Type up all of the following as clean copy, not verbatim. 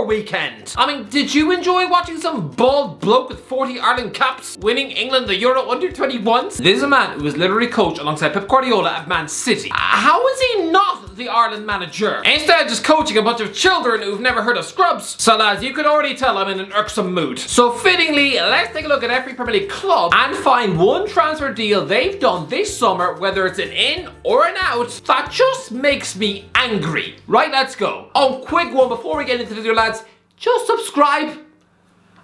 your weekend? I mean, did you enjoy watching some bald bloke with 40 Ireland caps winning England the Euro under-21s? This is a man who was literally coached alongside Pep Guardiola at Man City. How is he not the Ireland manager? Instead, just coaching a bunch of children who've never heard of Scrubs. So lads, you can already tell I'm in an irksome mood. So fittingly, let's take a look at every Premier League club and find one transfer deal they've done this summer, whether it's an in or an out, that just makes me angry. Right, let's go. Oh, quick one before we get into the video, lads. Just subscribe.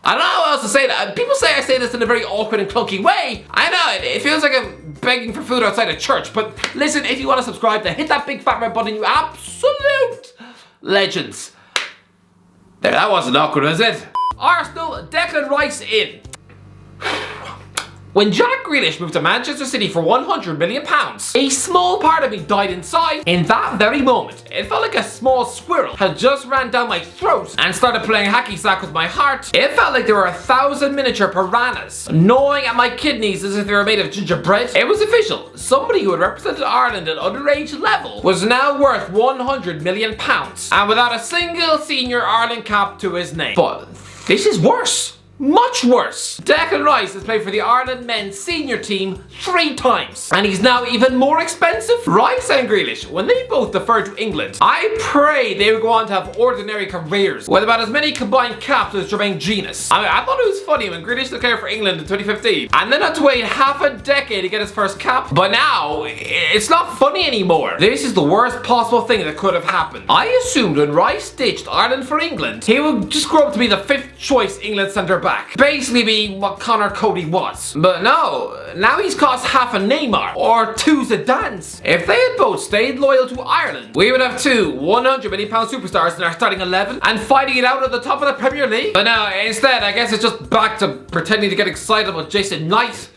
I don't know how else to say that. People say I say this in a very awkward and clunky way. I know, it feels like I'm begging for food outside a church. But listen, if you want to subscribe, then hit that big fat red button, you absolute legends. There, that wasn't awkward, was it? Arsenal, Declan Rice in. When Jack Grealish moved to Manchester City for £100 million, a small part of me died inside. In that very moment, it felt like a small squirrel had just ran down my throat and started playing hacky sack with my heart. It felt like there were 1,000 miniature piranhas gnawing at my kidneys as if they were made of gingerbread. It was official. Somebody who had represented Ireland at underage level was now worth £100 million and without a single senior Ireland cap to his name. But this is worse. Much worse. Declan Rice has played for the Ireland men's senior team 3 times, and he's now even more expensive. Rice and Grealish, when they both defer to England, I pray they would go on to have ordinary careers with about as many combined caps as Jermaine Genius. I mean, I thought it was funny when Grealish declared for England in 2015 and then had to wait half a decade to get his first cap, but now it's not funny anymore. This is the worst possible thing that could have happened. I assumed when Rice ditched Ireland for England, he would just grow up to be the 5th choice England centre back. Basically be what Connor Cody was. But no, now he's cost half a Neymar or 2 Zidanes. If they had both stayed loyal to Ireland, we would have 2 £100 million superstars in our starting 11 and fighting it out at the top of the Premier League. But no, instead I guess it's just back to pretending to get excited about Jason Knight,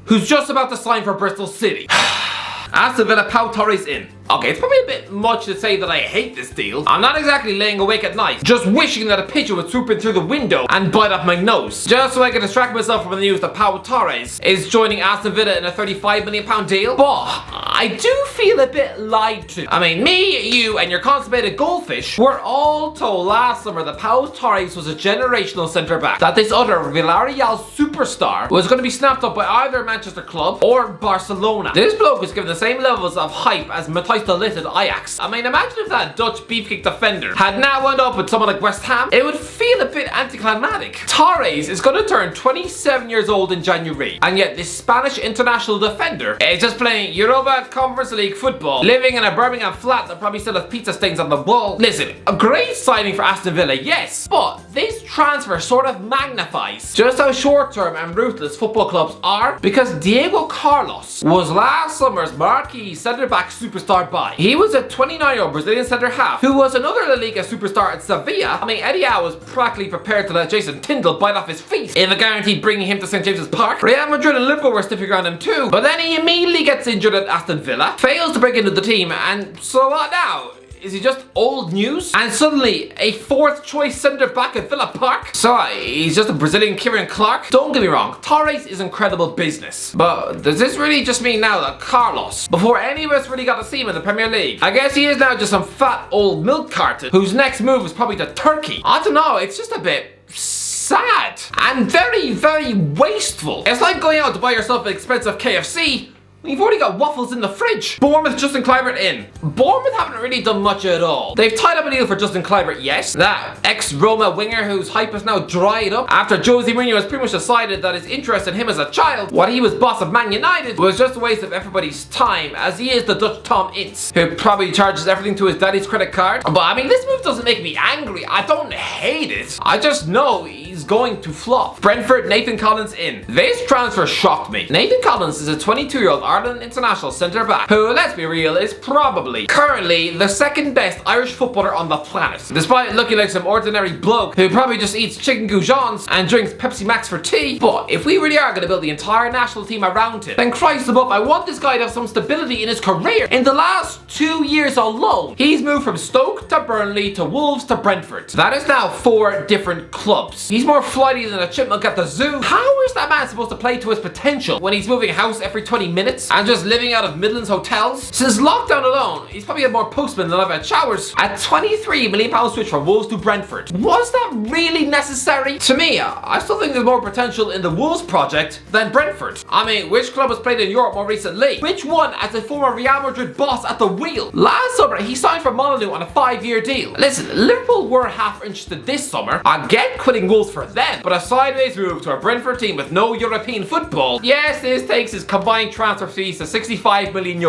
who's just about to sign for Bristol City. Aston Villa, Pau Torres in. Okay, it's probably a bit much to say that I hate this deal. I'm not exactly laying awake at night, just wishing that a pigeon would swoop in through the window and bite off my nose, just so I can distract myself from the news that Pau Torres is joining Aston Villa in a £35 million deal. But I do feel a bit lied to. I mean, me, you, and your constipated goldfish were all told last summer that Pau Torres was a generational centre-back, that this other Villarreal superstar was going to be snapped up by either Manchester club or Barcelona. This bloke was given the same levels of hype as Matthijs de Ligt at Ajax. I mean, imagine if that Dutch beefcake defender had now wound up with someone like West Ham. It would feel a bit anticlimactic. Torres is going to turn 27 years old in January, and yet this Spanish international defender is just playing Europa Conference League football, living in a Birmingham flat that probably still has pizza stains on the wall. Listen, a great signing for Aston Villa, yes, but this transfer sort of magnifies just how short-term and ruthless football clubs are, because Diego Carlos was last summer's marquee centre-back superstar buy. He was a 29-year-old Brazilian centre-half who was another La Liga superstar at Sevilla. I mean, Eddie Howe was practically prepared to let Jason Tyndall bite off his feet if it guaranteed bringing him to St James's Park. Real Madrid and Liverpool were sniffing around him too, but then he immediately gets injured at Aston Villa, fails to break into the team, and so what now? Is he just old news? And suddenly, a 4th choice centre-back at Villa Park? So, he's just a Brazilian Kieran Clark? Don't get me wrong, Torres is incredible business. But does this really just mean now that Carlos, before any of us really got to see him in the Premier League, I guess he is now just some fat old milk carton whose next move is probably to Turkey? I don't know, it's just a bit sad and very, very wasteful. It's like going out to buy yourself an expensive KFC. You've already got waffles in the fridge. Bournemouth, Justin Kluivert in. Bournemouth haven't really done much at all. They've tied up a deal for Justin Kluivert, yes. That ex-Roma winger whose hype has now dried up after Jose Mourinho has pretty much decided that his interest in him as a child, while he was boss of Man United, was just a waste of everybody's time, as he is the Dutch Tom Ince, who probably charges everything to his daddy's credit card. But I mean, this move doesn't make me angry. I don't hate it. I just know he's going to flop. Brentford, Nathan Collins in. This transfer shocked me. Nathan Collins is a 22-year-old Ireland international centre-back who, let's be real, is probably currently the 2nd best Irish footballer on the planet, despite looking like some ordinary bloke who probably just eats chicken goujons and drinks Pepsi Max for tea. But if we really are going to build the entire national team around him, then Christ above, I want this guy to have some stability in his career. In the last 2 years alone, he's moved from Stoke to Burnley to Wolves to Brentford. That is now 4 different clubs. He's more more flighty than a chipmunk at the zoo. How is that man supposed to play to his potential when he's moving house every 20 minutes and just living out of Midlands hotels? Since lockdown alone, he's probably had more postmen than I've had showers. A £23 million switch from Wolves to Brentford. Was that really necessary? To me, I still think there's more potential in the Wolves project than Brentford. I mean, which club has played in Europe more recently? Which one as a former Real Madrid boss at the wheel? Last summer, he signed for Molyneux on a 5-year deal. Listen, Liverpool were half interested this summer. I get quitting Wolves for them, but a sideways move to a Brentford team with no European football. Yes, this takes his combined transfer fees to €65 million.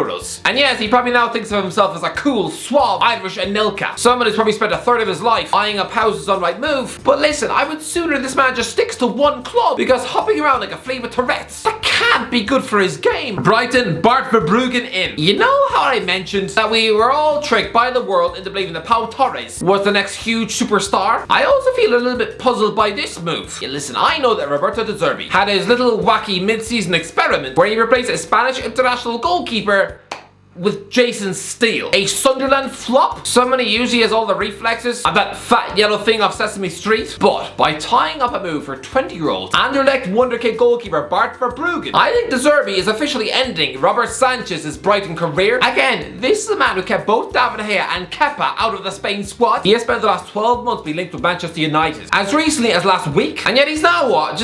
And yes, he probably now thinks of himself as a cool, suave Irish Anelka. Someone who's probably spent a third of his life eyeing up houses on Rightmove. But listen, I would sooner this man just sticks to one club, because hopping around like a flea with Tourette's, that can't be good for his game. Brighton, Bart Verbruggen in. You know how I mentioned that we were all tricked by the world into believing that Pau Torres was the next huge superstar? I also feel a little bit puzzled by this move. Yeah, listen, I know that Roberto De Zerbi had his little wacky mid-season experiment where he replaced a Spanish international goalkeeper with Jason Steele. A Sunderland flop? Somebody usually has all the reflexes of that fat yellow thing off Sesame Street. But by tying up a move for 20-year-old Anderlecht wonderkid goalkeeper Bart Verbruggen, I think De Zerbi is officially ending Robert Sanchez's Brighton career. Again, this is a man who kept both David Gea and Kepa out of the Spain squad. He has spent the last 12 months being linked with Manchester United, as recently as last week, and yet he's now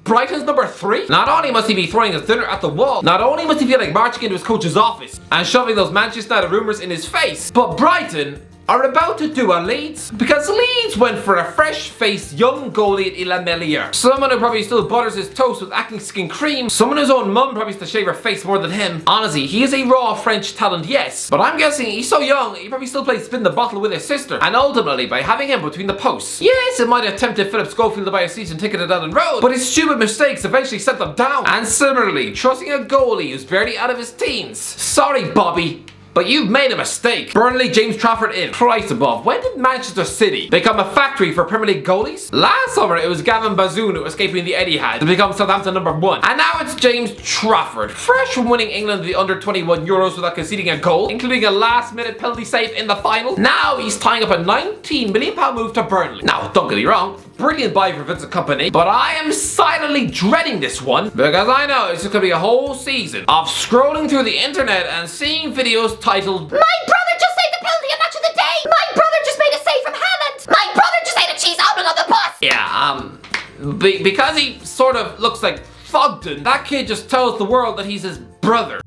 Brighton's number 3? Not only must he be throwing his dinner at the wall, not only must he feel like marching into his coach's office and shoving those Manchester United rumours in his face, but Brighton are about to do a Leeds, because Leeds went for a fresh-faced young goalie at Ila Melier. Someone who probably still butters his toast with acne skin cream, someone whose own mum probably used to shave her face more than him. Honestly, he is a raw French talent, yes, but I'm guessing he's so young, he probably still plays spin the bottle with his sister, and ultimately, by having him between the posts, yes, it might have tempted Philip Schofield to buy a season ticket at Ellen Road, but his stupid mistakes eventually sent them down. And similarly, trusting a goalie who's barely out of his teens. Sorry, Bobby, but you've made a mistake. Burnley, James Trafford in. Christ above, when did Manchester City become a factory for Premier League goalies? Last summer it was Gavin Bazoon who escaping the Etihad to become Southampton number 1. And now it's James Trafford, fresh from winning England the under-21 Euros without conceding a goal, including a last-minute penalty save in the final. Now he's tying up a £19 million move to Burnley. Now, don't get me wrong, brilliant buy for Vincent Kompany, but I am silently dreading this one, because I know it's just gonna be a whole season of scrolling through the internet and seeing videos titled, "My brother just saved the penalty in match of the day! My brother just made a save from Haaland! My brother just ate a cheese omelet on the bus!" Yeah, because he sort of looks like Fogden, that kid just tells the world that he's his brother.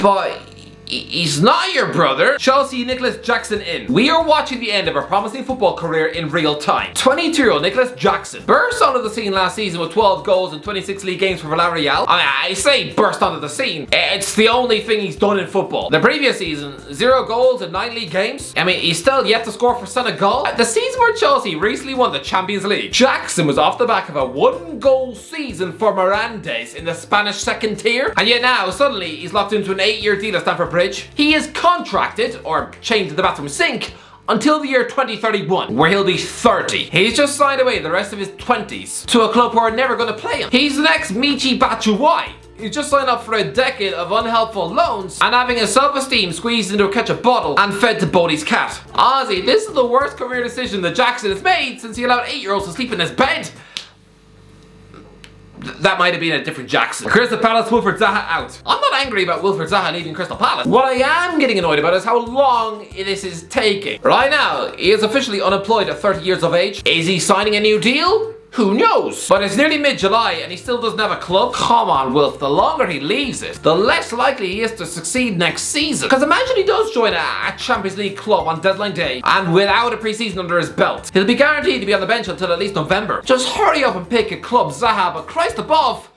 But he's not your brother. Chelsea Nicholas Jackson in. We are watching the end of a promising football career in real time. 22-year-old Nicholas Jackson burst onto the scene last season with 12 goals in 26 league games for Villarreal. I say burst onto the scene. It's the only thing he's done in football. The previous season, 0 goals in 9 league games. I mean, he's still yet to score for Senegal. The season where Chelsea recently won the Champions League, Jackson was off the back of a 1-goal season for Mirandes in the Spanish second tier. And yet now, suddenly, he's locked into an 8-year deal at Stamford Bridge. He is contracted, or chained to the bathroom sink, until the year 2031, where he'll be 30. He's just signed away the rest of his 20s to a club who are never going to play him. He's the next Michi Batshuayi. He's just signed up for a decade of unhelpful loans and having his self-esteem squeezed into a ketchup bottle and fed to Bodie's cat. Honestly, this is the worst career decision that Jackson has made since he allowed 8-year-olds to sleep in his bed. That might have been a different Jackson. Crystal Palace, Wilfred Zaha out. I'm not angry about Wilfred Zaha leaving Crystal Palace. What I am getting annoyed about is how long this is taking. Right now, he is officially unemployed at 30 years of age. Is he signing a new deal? Who knows? But it's nearly mid-July and he still doesn't have a club. Come on, Wilf, the longer he leaves it, the less likely he is to succeed next season. Because imagine he does join a Champions League club on deadline day and without a pre-season under his belt. He'll be guaranteed to be on the bench until at least November. Just hurry up and pick a club, Zaha, but Christ above,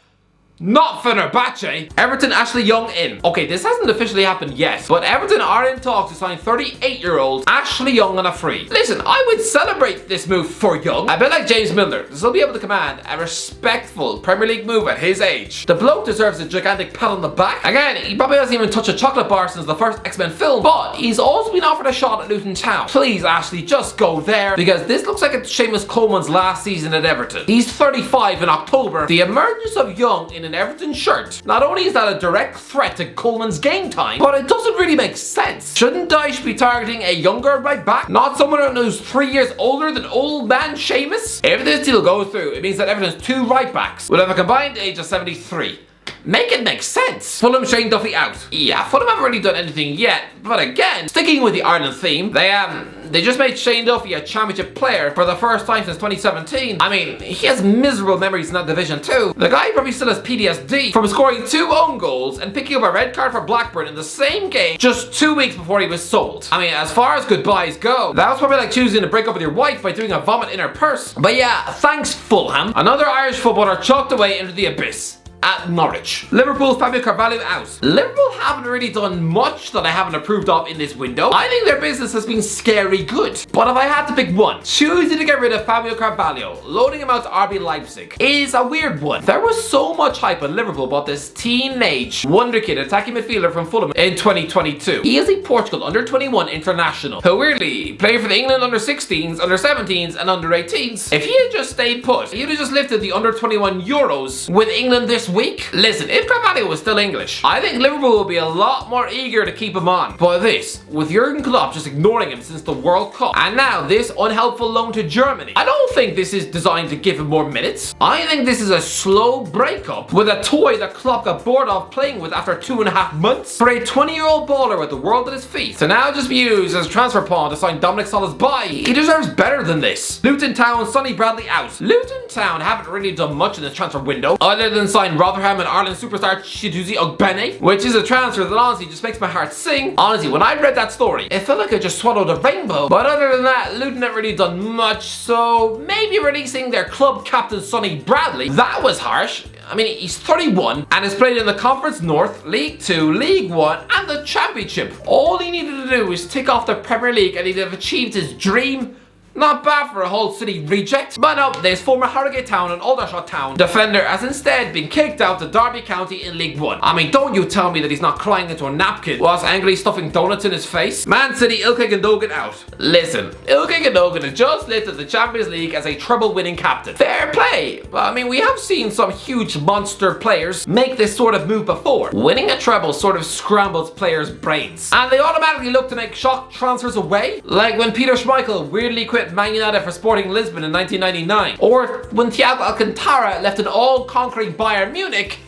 not Fenerbahce. Everton, Ashley Young in. Okay, this hasn't officially happened yet, but Everton are in talks to sign 38-year-old Ashley Young on a free. Listen, I would celebrate this move for Young. A bit like James Milner, this will be able to command a respectful Premier League move at his age. The bloke deserves a gigantic pat on the back. Again, he probably hasn't even touched a chocolate bar since the first X-Men film, but he's also been offered a shot at Luton Town. Please, Ashley, just go there, because this looks like it's Seamus Coleman's last season at Everton. He's 35 in October. The emergence of Young in in an Everton shirt. Not only is that a direct threat to Coleman's game time, but it doesn't really make sense. Shouldn't Dyche be targeting a younger right back, not someone who's 3 years older than old man Seamus? If this deal goes through, it means that Everton's 2 right backs will have a combined age of 73. Make it make sense. Fulham Shane Duffy out. Yeah, Fulham haven't really done anything yet, but again, sticking with the Ireland theme, they just made Shane Duffy a championship player for the first time since 2017. I mean, he has miserable memories in that division too. The guy probably still has PTSD from scoring 2 own goals and picking up a red card for Blackburn in the same game just 2 weeks before he was sold. I mean, as far as goodbyes go, that was probably like choosing to break up with your wife by doing a vomit in her purse. But yeah, thanks Fulham. Another Irish footballer chucked away into the abyss. At Norwich. Liverpool Fabio Carvalho out. Liverpool haven't really done much that I haven't approved of in this window. I think their business has been scary good. But if I had to pick one, choosing to get rid of Fabio Carvalho, loading him out to RB Leipzig, is a weird one. There was so much hype on Liverpool about this teenage wonderkid attacking midfielder from Fulham in 2022. He is a Portugal under-21 international who weirdly played for the England under-16s, under-17s and under-18s. If he had just stayed put, he'd have just lifted the under-21 Euros with England this week. Listen, if Carvalho was still English, I think Liverpool will be a lot more eager to keep him on. But this, with Jurgen Klopp just ignoring him since the World Cup, and now this unhelpful loan to Germany, I don't think this is designed to give him more minutes. I think this is a slow breakup with a toy that Klopp got bored of playing with after 2.5 months for a 20-year-old baller with the world at his feet to now just be used as a transfer pawn to sign Dominic Szoboszlai. He deserves better than this. Luton Town, Sonny Bradley out. Luton Town haven't really done much in this transfer window other than sign Rotherham and Ireland superstar Chidozie Ogbene, which is a transfer that honestly just makes my heart sing. Honestly, when I read that story, it felt like I just swallowed a rainbow. But other than that, Luton haven't really done much, so maybe releasing their club captain Sonny Bradley, that was harsh. I mean, he's 31 and has played in the Conference North, League 2, League 1 and the Championship. All he needed to do was tick off the Premier League and he'd have achieved his dream. Not bad for a Hull City reject. But no, there's former Harrogate Town and Aldershot Town defender has instead been kicked out to Derby County in League 1. I mean, don't you tell me that he's not crying into a napkin whilst angrily stuffing donuts in his face. Man City, Ilkay Gundogan out. Listen, Ilkay Gundogan has just lifted the Champions League as a treble-winning captain. Fair play, but I mean, we have seen some huge monster players make this sort of move before. Winning a treble sort of scrambles players' brains, and they automatically look to make shock transfers away, like when Peter Schmeichel weirdly quit Man United for Sporting Lisbon in 1999, or when Thiago Alcantara left an all-conquering Bayern Munich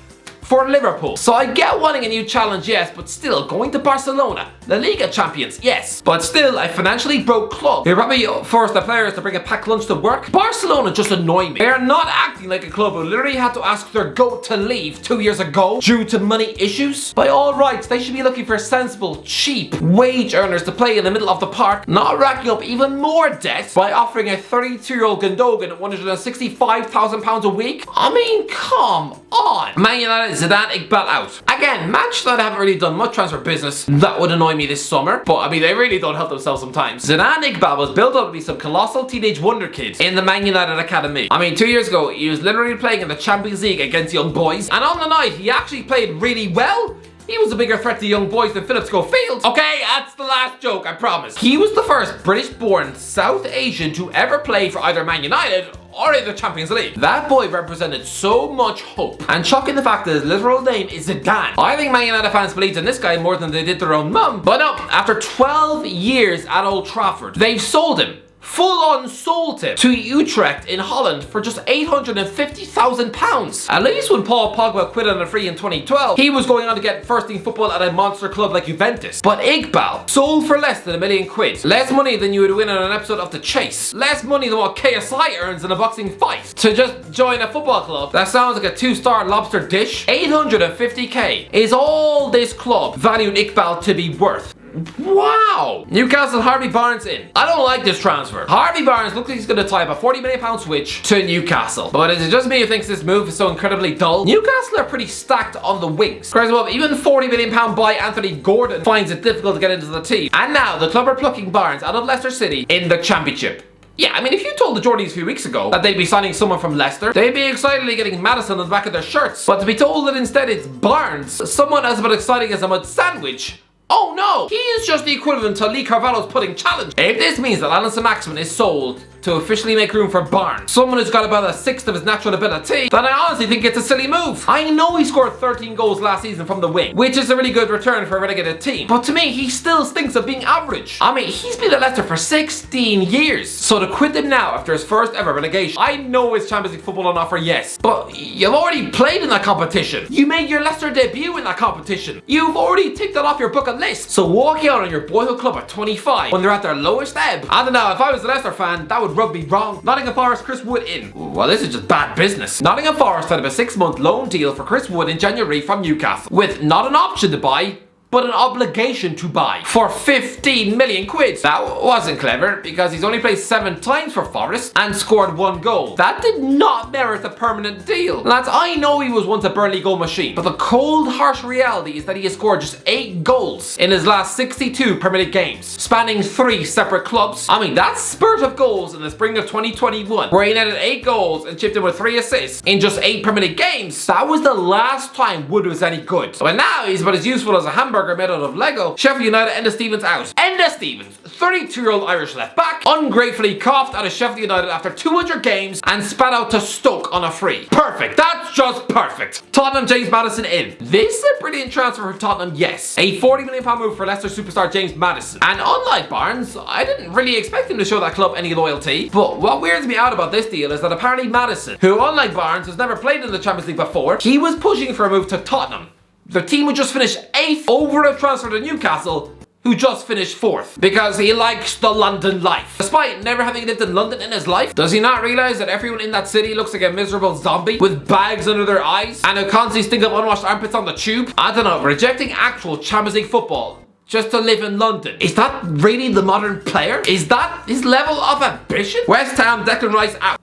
for Liverpool. So I get wanting a new challenge, yes, but still, going to Barcelona, the Liga champions, yes. But still, a financially broke club. They probably force the players to bring a packed lunch to work. Barcelona just annoy me. They are not acting like a club who literally had to ask their GOAT to leave 2 years ago due to money issues. By all rights, they should be looking for sensible, cheap wage earners to play in the middle of the park, not racking up even more debt by offering a 32-year-old Gundogan £165,000 a week. I mean, come on. Man United, Zidane Iqbal out. Again, Manchester United haven't really done much transfer business that would annoy me this summer, but I mean, they really don't help themselves sometimes. Zidane Iqbal was built up to be some colossal teenage wonder kid in the Man United academy. I mean, 2 years ago, he was literally playing in the Champions League against young boys, and on the night, he actually played really well. He was a bigger threat to young boys than Philip Schofield. Okay, that's the last joke, I promise. He was the first British-born South Asian to ever play for either Man United or in the Champions League. That boy represented so much hope. And shocking the fact that his literal name is Zidane. I think Man United fans believed in this guy more than they did their own mum. But no, after 12 years at Old Trafford, they've sold him. Full-on sold him to Utrecht in Holland for just £850,000. At least when Paul Pogba quit on a free in 2012, he was going on to get first-team football at a monster club like Juventus. But Iqbal sold for less than £1 million. Less money than you would win on an episode of The Chase. Less money than what KSI earns in a boxing fight. To just join a football club that sounds like a 2-star lobster dish. £850K is all this club valued Iqbal to be worth. Wow! Newcastle Harvey Barnes in. I don't like this transfer. Harvey Barnes looks like he's going to tie up a £40 million switch to Newcastle. But is it just me who thinks this move is so incredibly dull? Newcastle are pretty stacked on the wings. Crazy well, even £40 million buy Anthony Gordon finds it difficult to get into the team. And now the club are plucking Barnes out of Leicester City in the Championship. Yeah, I mean, if you told the Geordies a few weeks ago that they'd be signing someone from Leicester, they'd be excitedly getting Madison on the back of their shirts. But to be told that instead it's Barnes, someone as about exciting as a mud sandwich, oh no, he is just the equivalent to Lee Carvalho's pudding challenge. If this means that Alan Saint-Maximin is sold to officially make room for Barnes, someone who's got about a sixth of his natural ability, then I honestly think it's a silly move. I know he scored 13 goals last season from the wing, which is a really good return for a relegated team, but to me he still stinks of being average. I mean, he's been at Leicester for 16 years, so to quit him now after his first ever relegation, I know it's Champions League football on offer, yes, but you've already played in that competition. You made your Leicester debut in that competition. You've already ticked that off your bucket list. So walking out on your boyhood club at 25 when they're at their lowest ebb, I don't know, if I was a Leicester fan, that would rub me wrong. Nottingham Forest, Chris Wood in. Well, this is just bad business. Nottingham Forest had a 6-month loan deal for Chris Wood in January from Newcastle, with not an option to buy, but an obligation to buy for 15 million quid. That wasn't clever because he's only played 7 times for Forest and scored 1 goal. That did not merit a permanent deal. Lads, I know he was once a Burnley goal machine, but the cold, harsh reality is that he has scored just 8 goals in his last 62 Premier League games, spanning 3 separate clubs. I mean, that spurt of goals in the spring of 2021, where he netted 8 goals and chipped in with 3 assists in just 8 Premier League games, that was the last time Wood was any good. But now he's about as useful as a hamburger made out of Lego. Sheffield United, Enda Stevens out. Enda Stevens, 32-year-old Irish left back, ungratefully coughed out of Sheffield United after 200 games and spat out to Stoke on a free. Perfect. That's just perfect. Tottenham, James Maddison in. This is a brilliant transfer for Tottenham, yes. A £40 million move for Leicester superstar James Maddison. And unlike Barnes, I didn't really expect him to show that club any loyalty. But what weirds me out about this deal is that apparently Maddison, who unlike Barnes has never played in the Champions League before, he was pushing for a move to Tottenham, the team would just finish 8th, over a transfer to Newcastle, who just finished 4th, because he likes the London life. Despite never having lived in London in his life, does he not realise that everyone in that city looks like a miserable zombie with bags under their eyes and who constantly stink up unwashed armpits on the tube? I don't know, rejecting actual Champions League football just to live in London, is that really the modern player? Is that his level of ambition? West Ham, Declan Rice out.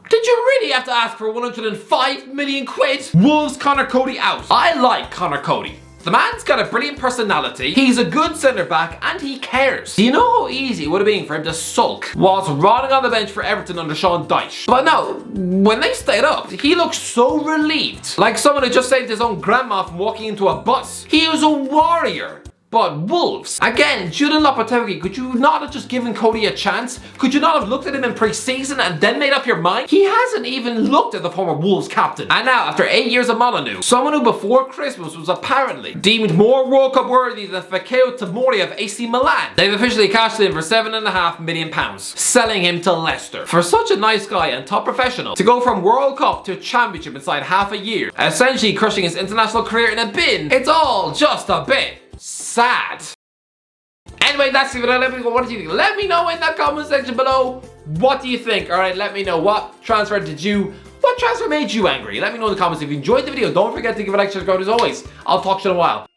Did you really have to ask for 105 million quid? Wolves, Connor Cody out. I like Connor Cody. The man's got a brilliant personality, he's a good centre back, and he cares. Do you know how easy it would have been for him to sulk whilst rotting on the bench for Everton under Sean Dyche? But no, when they stayed up, he looked so relieved, like someone who just saved his own grandma from walking into a bus. He was a warrior. But Wolves, again, Julian Lopetegui, could you not have just given Cody a chance? Could you not have looked at him in pre-season and then made up your mind? He hasn't even looked at the former Wolves captain. And now, after 8 years of Molyneux, someone who before Christmas was apparently deemed more World Cup worthy than Fikayo Tomori of AC Milan, they've officially cashed in for £7.5 million, selling him to Leicester. For such a nice guy and top professional to go from World Cup to Championship inside half a year, essentially crushing his international career in a bin, it's all just a bit sad. Anyway, that's the video. Let me know, what did you think? Let me know in the comment section below. What do you think? Alright, let me know what transfer made you angry? Let me know in the comments. If you enjoyed the video, don't forget to give it a like, subscribe as always. I'll talk to you in a while.